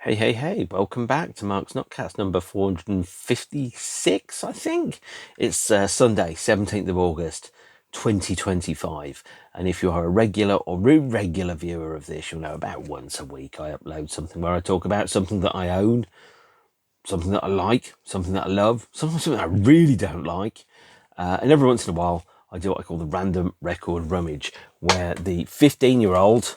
Hey, welcome back to Mark's NOTCAST number 456, I think. It's Sunday, 17th of August, 2025. And if you are a regular or irregular viewer of this, you'll know about once a week I upload something where I talk about something that I own, something that I like, something that I love, something I really don't like. And every once in a while, I do what I call the random record rummage, where the 15-year-old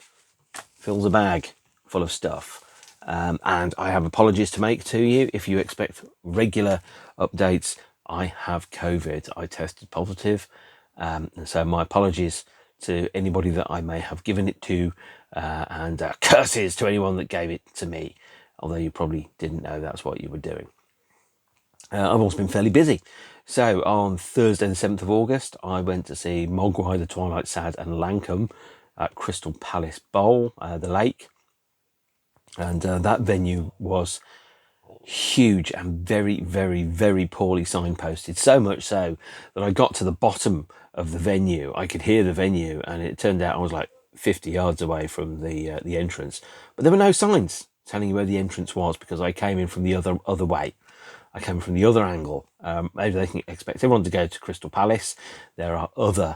fills a bag full of stuff. And I have apologies to make to you. If you expect regular updates, I have COVID. I tested positive. And so my apologies to anybody that I may have given it to, and curses to anyone that gave it to me, although you probably didn't know that's what you were doing. I've also been fairly busy. So on Thursday the 7th of August, I went to see Mogwai, The Twilight Sad and Lankum at Crystal Palace Bowl, the lake. And that venue was huge and very, very, very poorly signposted. So much so that I got to the bottom of the venue. I could hear the venue, and it turned out I was like 50 yards away from the entrance. But there were no signs telling you where the entrance was, because I came in from the other way. I came from the other angle. Maybe they can expect everyone to go to Crystal Palace. There are other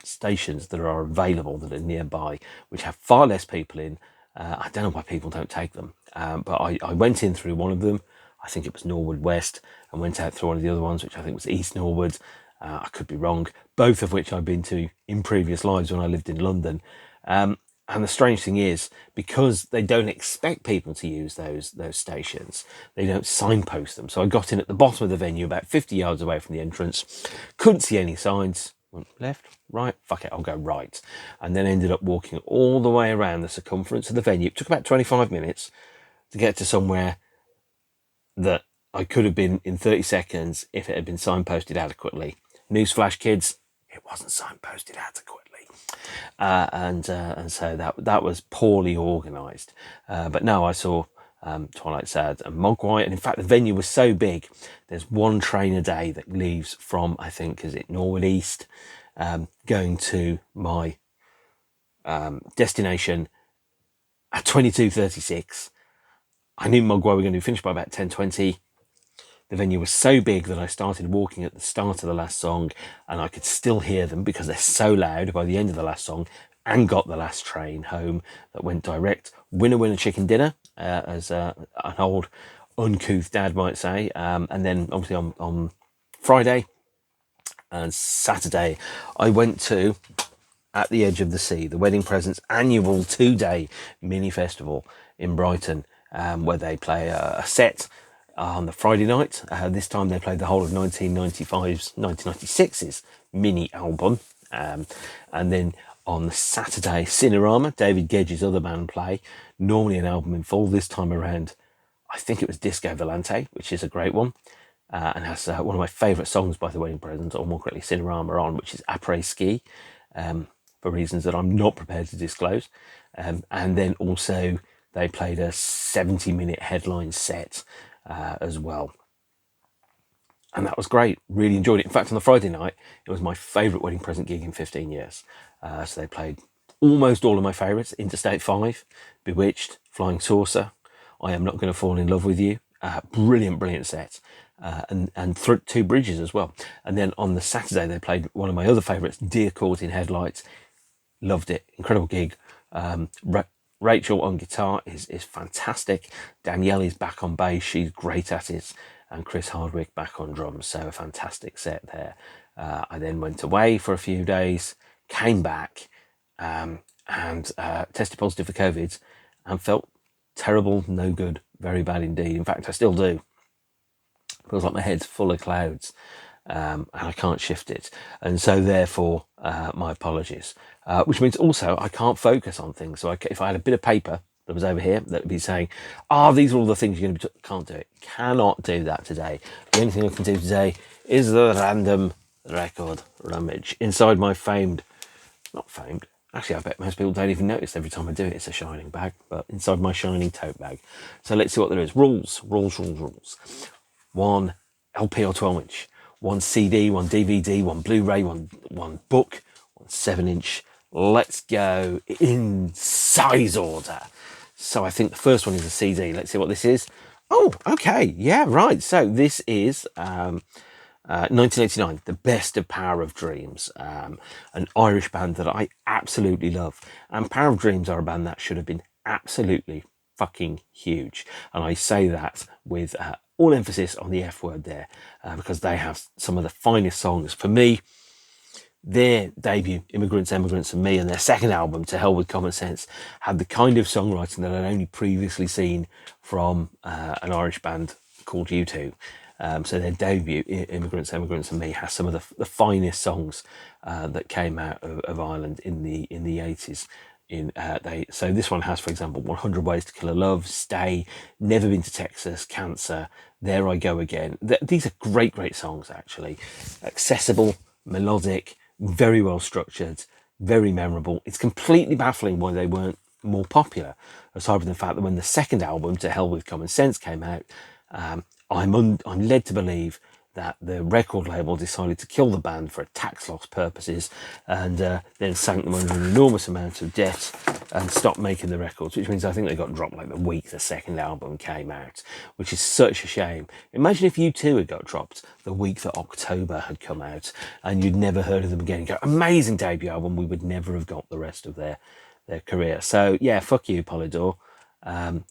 stations that are available that are nearby, which have far less people in. I don't know why people don't take them, but I went in through one of them. I think it was Norwood West, and went out through one of the other ones, which I think was East Norwood. I could be wrong, both of which I've been to in previous lives when I lived in London. And the strange thing is, because they don't expect people to use those stations, they don't signpost them. So I got in at the bottom of the venue, about 50 yards away from the entrance, couldn't see any signs. Went left, right, fuck it, I'll go right. And then ended up walking all the way around the circumference of the venue. It took about 25 minutes to get to somewhere that I could have been in 30 seconds if it had been signposted adequately. Newsflash, kids, it wasn't signposted adequately. And so that was poorly organised. But no, I saw Twilight Sad and Mogwai, and in fact the venue was so big, there's one train a day that leaves from, I think, is it Norwood East, going to my destination at 22:36. I knew Mogwai were going to be finished by about 10:20. The venue was so big that I started walking at the start of the last song, and I could still hear them because they're so loud by the end of the last song, and got the last train home that went direct. Winner chicken dinner, as an old uncouth dad might say. And then obviously on Friday and Saturday, I went to At the Edge of the Sea, the Wedding Presents annual 2-day mini festival in Brighton, where they play a set on the Friday night. This time they played the whole of 1996's mini album. And then on the Saturday, Cinerama, David Gedge's other band, play. Normally an album in full. This time around, I think it was Disco Volante, which is a great one. And has one of my favourite songs by the Wedding Presents, or more correctly Cinerama, on, which is Après Ski, for reasons that I'm not prepared to disclose. And then also they played a 70-minute headline set as well. And that was great. Really enjoyed it. In fact, on the Friday night, it was my favourite Wedding Present gig in 15 years. So they played almost all of my favourites. Interstate 5, Bewitched, Flying Saucer, I Am Not Going to Fall in Love with You. Brilliant set. And Two Bridges as well. And then on the Saturday, they played one of my other favourites, Dear Caught in Headlights. Loved it. Incredible gig. Rachel on guitar is fantastic. Danielle is back on bass. She's great at it. And Chris Hardwick back on drums. So a fantastic set there. I then went away for a few days, came back, and tested positive for COVID, and felt terrible, no good, very bad indeed. In fact, I still do. Feels like my head's full of clouds, and I can't shift it. And so therefore, my apologies. Which means also I can't focus on things. So if I had a bit of paper that was over here that would be saying, these are all the things you're going to be can't do it. Cannot do that today. The only thing I can do today is the random record rummage inside my not famed, actually I bet most people don't even notice every time I do it. It's a shining bag, but inside my shining tote bag. So let's see what there is. Rules. 1 LP or 12-inch, 1 CD, 1 DVD, 1 Blu Ray, one book, 1 7-inch. Let's go in size order. So I think the first one is a CD. Let's see what this is. Oh, okay. Yeah, right. So this is 1989, The Best of Power of Dreams, an Irish band that I absolutely love. And Power of Dreams are a band that should have been absolutely fucking huge. And I say that with all emphasis on the F word there, because they have some of the finest songs. For me, their debut, Immigrants, Emigrants and Me, and their second album, To Hell With Common Sense, had the kind of songwriting that I'd only previously seen from an Irish band called U2. So their debut, Immigrants, Emigrants and Me, has some of the finest songs that came out of Ireland in the 80s. So this one has, for example, 100 Ways to Kill a Love, Stay, Never Been to Texas, Cancer, There I Go Again. These are great songs, actually. Accessible, melodic, very well structured, very memorable. It's completely baffling why they weren't more popular, aside from the fact that when the second album, To Hell With Common Sense, came out, I'm led to believe that the record label decided to kill the band for tax loss purposes, and then sank them under an enormous amount of debt and stopped making the records, which means I think they got dropped like the week the second album came out, which is such a shame. Imagine if U2 had got dropped the week that October had come out and you'd never heard of them again. You go, amazing debut album, we would never have got the rest of their career. So yeah, fuck you, Polydor.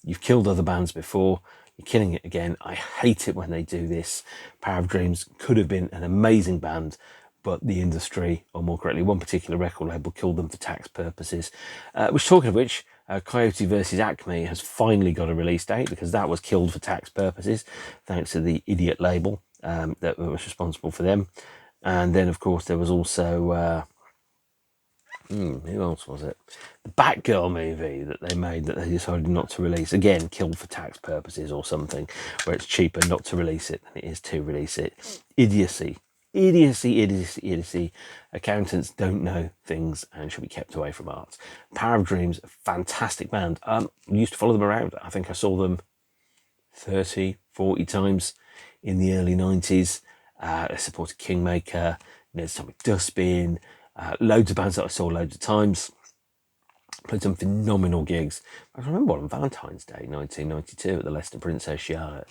You've killed other bands before. You're killing it again. I hate it when they do this. Power of Dreams could have been an amazing band, but the industry, or more correctly, one particular record label, killed them for tax purposes. Talking of which, Coyote versus Acme has finally got a release date, because that was killed for tax purposes, thanks to the idiot label that was responsible for them. And then, of course, there was also... who else was it? The Batgirl movie that they made that they decided not to release. Again, killed for tax purposes or something, where it's cheaper not to release it than it is to release it. Idiocy. Accountants don't know things and should be kept away from art. Power of Dreams, a fantastic band. I used to follow them around. I think I saw them 30, 40 times in the early 90s. They supported Kingmaker, Atomic Dustbin, loads of bands that I saw loads of times. Played some phenomenal gigs. I remember one on Valentine's Day 1992 at the Leicester Princess Charlotte,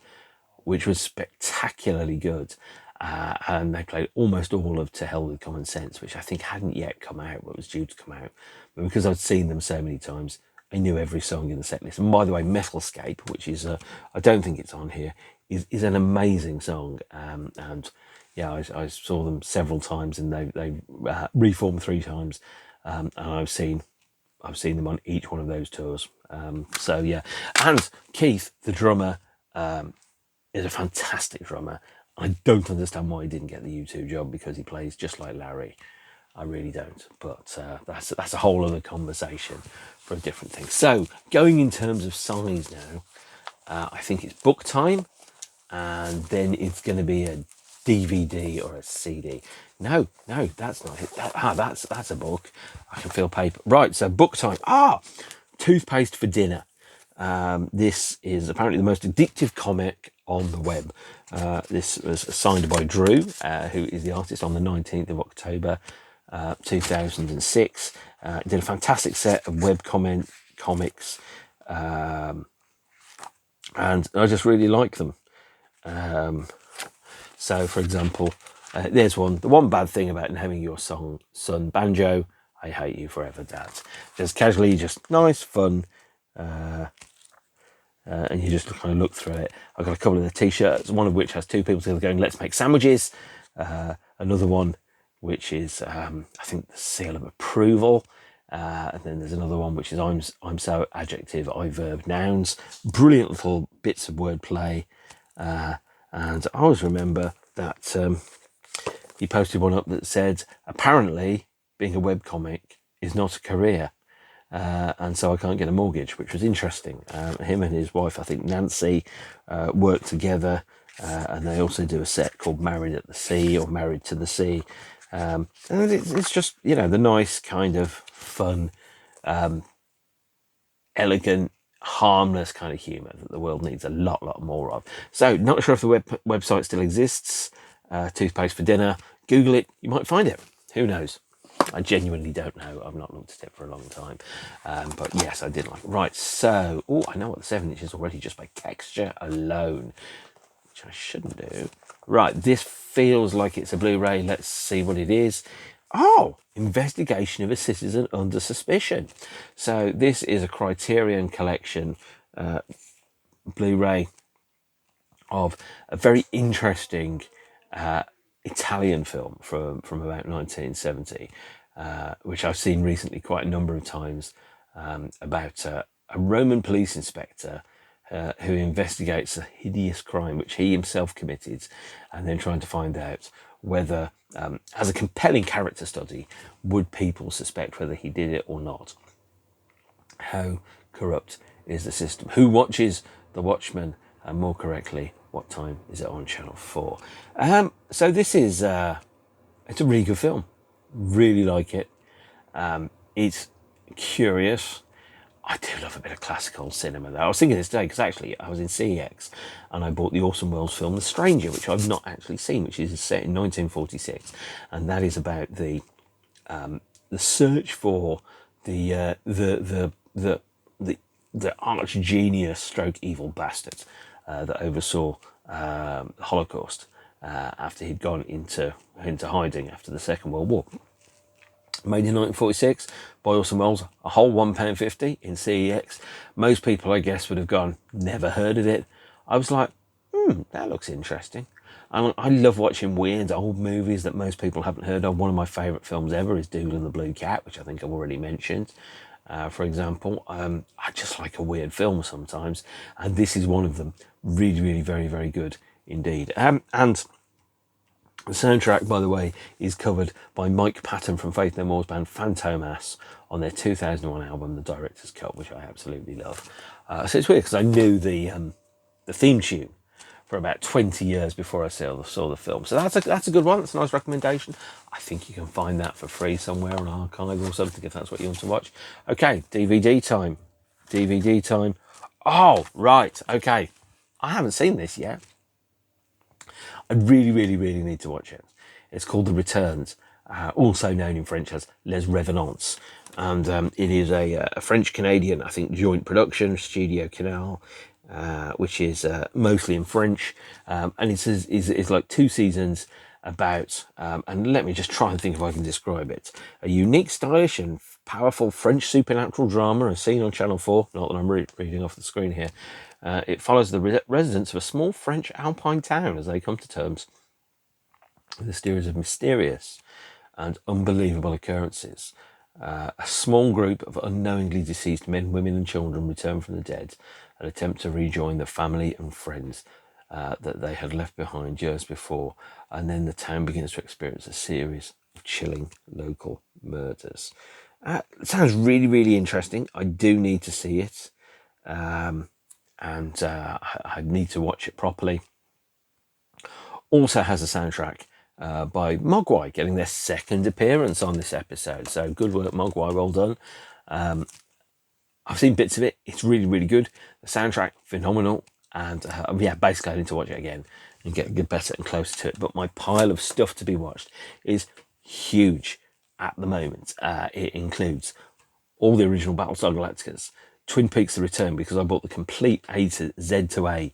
which was spectacularly good. And they played almost all of To Hell With Common Sense, which I think hadn't yet come out, but was due to come out. But because I'd seen them so many times, I knew every song in the set list. And by the way, Metalscape, which is, I don't think it's on here, is an amazing song. And yeah, I saw them several times, and they reformed 3 times, and I've seen them on each one of those tours. So yeah, and Keith, the drummer, is a fantastic drummer. I don't understand why he didn't get the U2 job, because he plays just like Larry. I really don't. But that's a whole other conversation for a different thing. So going in terms of size now, I think it's book time, and then it's going to be a DVD or a CD. No, that's not it. That's a book. I can feel paper. Right, so book time. Toothpaste for Dinner. This is apparently the most addictive comic on the web. This was signed by Drew, who is the artist, on the 19th of October 2006. Did a fantastic set of web comics, and I just really like them. So, for example, there's one. The one bad thing about naming your son Banjo, I hate you forever, Dad. Just casually, just nice, fun, and you just kind of look through it. I've got a couple of the T-shirts, one of which has 2 people together going, "Let's make sandwiches." Another one, which is, I think, the seal of approval. And then there's another one, which is I'm so adjective, I verb nouns. Brilliant little bits of wordplay. And I always remember that he posted one up that said, apparently being a webcomic is not a career. And so I can't get a mortgage, which was interesting. Him and his wife, I think Nancy, work together, and they also do a set called Married at the Sea, or Married to the Sea. And it's just, the nice kind of fun, elegant, harmless kind of humour that the world needs a lot more of. So, not sure if the website still exists. Toothpaste for Dinner. Google it, you might find it. Who knows? I genuinely don't know. I've not looked at it for a long time. But yes, I did like it. Right, so, I know what the 7-inch is already just by texture alone, which I shouldn't do. Right, this feels like it's a Blu-ray. Let's see what it is. Oh, Investigation of a Citizen Under Suspicion. So this is a Criterion Collection Blu-ray of a very interesting Italian film from about 1970, which I've seen recently quite a number of times, about a Roman police inspector who investigates a hideous crime which he himself committed, and then trying to find out whether, as a compelling character study, would people suspect whether he did it or not. How corrupt is the system? Who watches The Watchmen? And more correctly, what time is it on Channel 4? So this is, it's a really good film. Really like it. It's curious. I do love a bit of classical cinema though. I was thinking this today because actually I was in CEX and I bought the Orson Welles film The Stranger, which I've not actually seen, which is set in 1946, and that is about the search for the arch genius stroke evil bastard that oversaw the Holocaust after he'd gone into hiding after the Second World War. Made in 1946 by Orson Welles, a whole £1.50 in CEX. Most people, I guess, would have gone, never heard of it. I was like, that looks interesting. I love watching weird old movies that most people haven't heard of. One of my favourite films ever is Doodle and the Blue Cat, which I think I've already mentioned. For example, I just like a weird film sometimes, and this is one of them. Really, really, very, very good indeed. And the soundtrack, by the way, is covered by Mike Patton from Faith No More's band Fantomas on their 2001 album, The Director's Cut, which I absolutely love. So it's weird because I knew the theme tune for about 20 years before I saw the film. So that's a good one. That's a nice recommendation. I think you can find that for free somewhere on Archive or something if that's what you want to watch. Okay, DVD time. DVD time. Oh, right. Okay. I haven't seen this yet. I really, really, really need to watch it. It's called The Returns, also known in French as Les Revenants. And it is a French-Canadian, I think, joint production, Studio Canal, which is mostly in French. And it's like 2 seasons about, and let me just try and think if I can describe it. A unique, stylish and powerful French supernatural drama as seen on Channel 4, not that I'm reading off the screen here. It follows the residents of a small French alpine town as they come to terms with a series of mysterious and unbelievable occurrences. A small group of unknowingly deceased men, women and children return from the dead and attempt to rejoin the family and friends that they had left behind years before, and then the town begins to experience a series of chilling local murders. It sounds really, really interesting. I do need to see it. And I need to watch it properly. Also has a soundtrack by Mogwai, getting their 2nd appearance on this episode. So good work, Mogwai, well done. I've seen bits of it. It's really, really good. The soundtrack, phenomenal. And basically I need to watch it again and get better and closer to it. But my pile of stuff to be watched is huge at the moment. It includes all the original Battlestar Galacticas, Twin Peaks The Return, because I bought the complete A to Z to A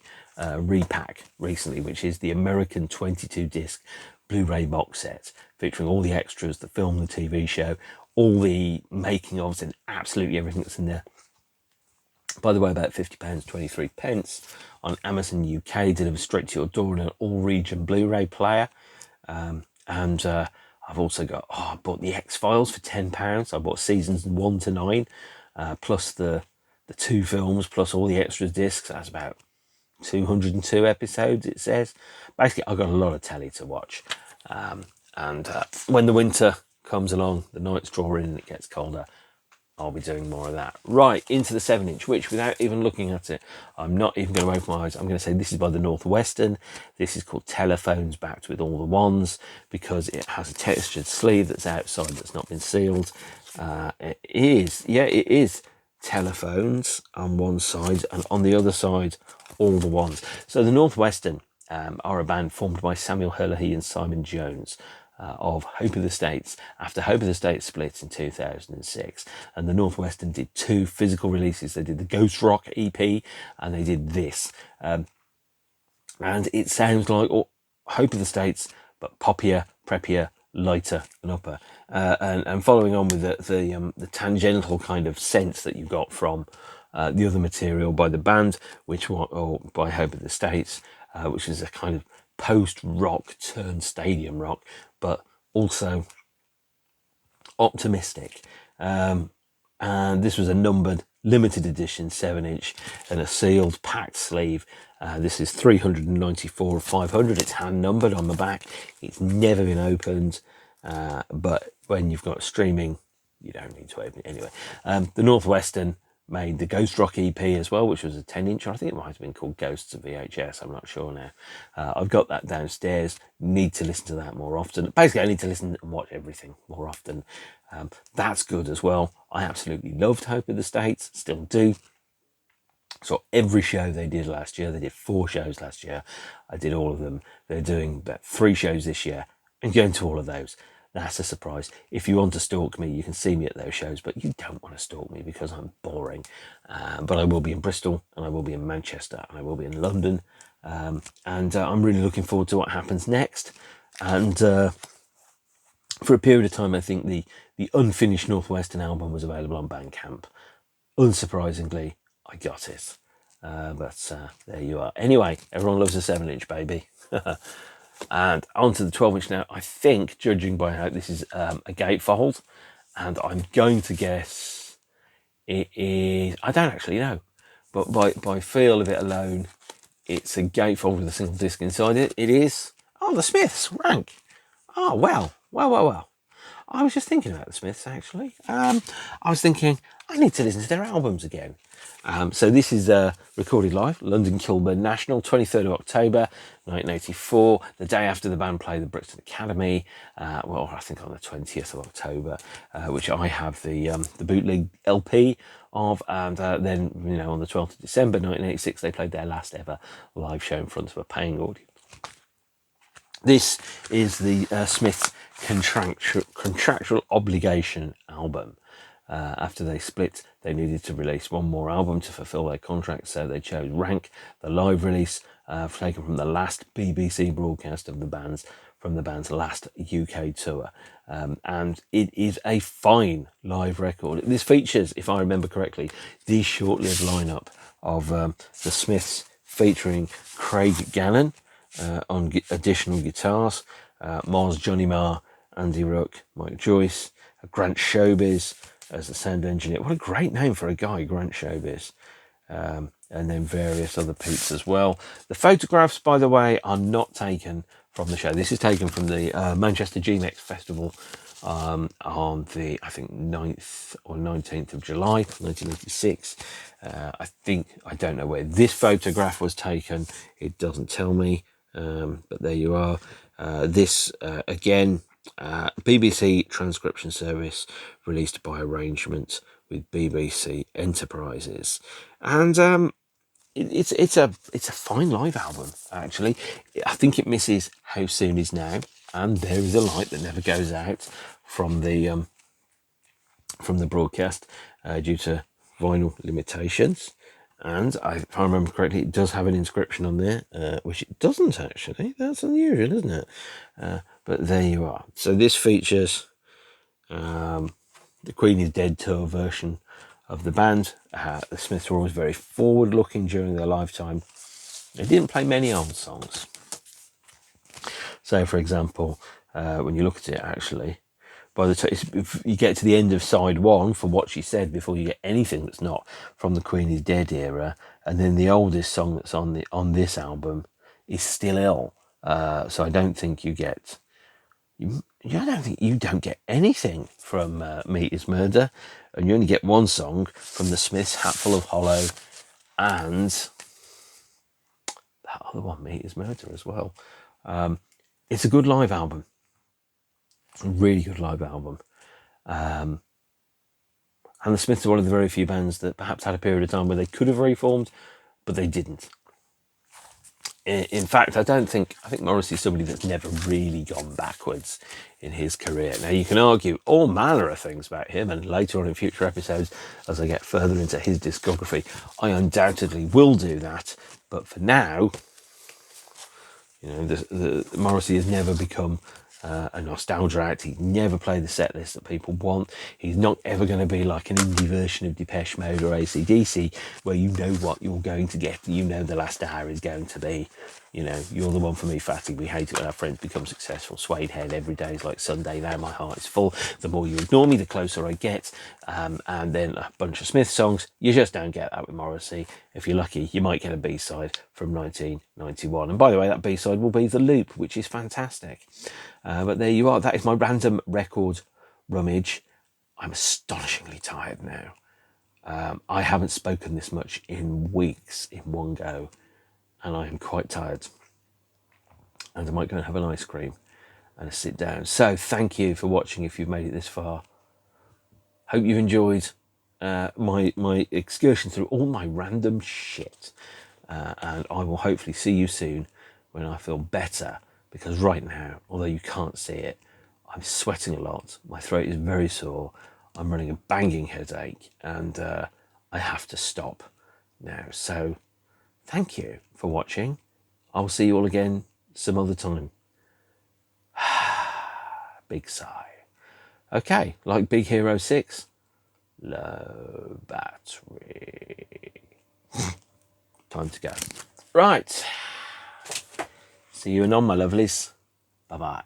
repack recently, which is the American 22-disc Blu-ray box set, featuring all the extras, the film, the TV show, all the making ofs and absolutely everything that's in there. By the way, about £50, 23 pence on Amazon UK, delivered straight to your door in an all-region Blu-ray player. And I've also got, I bought the X-Files for £10. I bought seasons 1 to 9, plus the 2 films, plus all the extra discs. That's about 202 episodes, it says. Basically, I've got a lot of telly to watch. And when the winter comes along, the nights draw in and it gets colder, I'll be doing more of that. Right, into the 7-inch, which without even looking at it, I'm not even going to open my eyes. I'm going to say this is by the Northwestern. This is called Telephones, backed with all the wands, because it has a textured sleeve that's outside that's not been sealed. It is Telephones on one side, and on the other side, all the wands. So the Northwestern are a band formed by Samuel Herlihy and Simon Jones. of Hope of the States after Hope of the States split in 2006, and the Northwestern did 2 physical releases. They did the Ghost Rock EP and they did this, and it sounds like Hope of the States but poppier, preppier, lighter and upper, and following on with the tangential kind of sense that you got from the other material by the band, or by Hope of the States, which is a kind of post-rock turned stadium rock, but also optimistic. And this was a numbered limited edition 7-inch and a sealed packed sleeve. This is 394 of 500. It's hand numbered on the back. It's never been opened, but when you've got streaming, you don't need to open it anyway. The Northwestern made the Ghost Rock EP as well, which was a 10-inch. I think it might have been called Ghosts of VHS. I'm not sure now. I've got that downstairs. Need to listen to that more often. Basically, I need to listen and watch everything more often. That's good as well. I absolutely loved Hope of the States, still do. So every show they did last year, they did 4 shows last year. I did all of them. They're doing about 3 shows this year and going to all of those. That's a surprise. If you want to stalk me, you can see me at those shows, but you don't want to stalk me because I'm boring. But I will be in Bristol, and I will be in Manchester, and I will be in London. And I'm really looking forward to what happens next. And for a period of time, I think the unfinished Northwestern album was available on Bandcamp. Unsurprisingly, I got it. But there you are. Anyway, everyone loves a 7-inch, baby. And onto the 12-inch now. I think, judging by how this is a gatefold, and I'm going to guess it is, I don't actually know, but by feel of it alone, it's a gatefold with a single disc inside it. It is, the Smiths, rank. Oh, well. I was just thinking about the Smiths, actually. I was thinking, I need to listen to their albums again. So this is recorded live, London Kilburn National, 23rd of October, 1984, the day after the band played the Brixton Academy, I think on the 20th of October, which I have the bootleg LP of, and then, on the 12th of December, 1986, they played their last ever live show in front of a paying audience. This is the Smiths' contractual obligation album. After they split, they needed to release one more album to fulfill their contract, so they chose Rank, the live release, taken from the last BBC broadcast of the band's last UK tour. And it is a fine live record. This features, if I remember correctly, the short-lived lineup of the Smiths featuring Craig Gannon on additional guitars, Mars Johnny Marr, Andy Rook, Mike Joyce, Grant Showbiz as the sound engineer. What a great name for a guy, Grant Showbiz. And then various other peeps as well. The photographs, by the way, are not taken from the show. This is taken from the Manchester GMX Festival on the, I think, 9th or 19th of July, 1986. I don't know where this photograph was taken. It doesn't tell me, but there you are. This, again, BBC transcription service, released by arrangement with BBC Enterprises, and it's a fine live album. Actually, I think it misses How Soon Is Now and There Is a Light That Never Goes Out from the broadcast due to vinyl limitations. And if I remember correctly, it does have an inscription on there, which it doesn't actually. That's unusual, isn't it? But there you are. So this features the Queen is Dead tour version of the band. The Smiths were always very forward-looking during their lifetime. They didn't play many old songs. So, for example, when you look at it, actually, by the time if you get to the end of side 1 for What She Said, before you get anything that's not from the Queen is Dead era, and then the oldest song that's on this album is Still Ill. So I don't think you get. I don't think you don't get anything from Meat is Murder, and you only get one song from the Smiths, Hatful of Hollow, and that other one, Meat is Murder, as well. It's a good live album. A really good live album. And the Smiths are one of the very few bands that perhaps had a period of time where they could have reformed, but they didn't. In fact, I think Morrissey's somebody that's never really gone backwards in his career. Now, you can argue all manner of things about him, and later on in future episodes, as I get further into his discography, I undoubtedly will do that. But for now, you know, the Morrissey has never become a nostalgia act. He's never played the set list that people want. He's not ever going to be like an indie version of Depeche Mode or AC/DC, where you know what you're going to get. You know the last hour is going to be, you know, you're the one for me, Fatty. We hate it when our friends become successful. Suede head, every day is like Sunday. Now my heart is full. The more you ignore me, the closer I get. And then a bunch of Smith songs. You just don't get that with Morrissey. If you're lucky, you might get a B-side from 1991. And by the way, that B-side will be The Loop, which is fantastic. But there you are. That is my random record rummage. I'm astonishingly tired now. I haven't spoken this much in weeks in one go, and I am quite tired. And I might go and have an ice cream and a sit down. So thank you for watching if you've made it this far. Hope you've enjoyed my excursion through all my random shit. And I will hopefully see you soon when I feel better. Because right now, although you can't see it, I'm sweating a lot. My throat is very sore. I'm running a banging headache, and I have to stop now. So thank you for watching. I'll see you all again some other time. Big sigh. Okay, like Big Hero 6, low battery. Time to go. Right. See you anon, my lovelies. Bye-bye.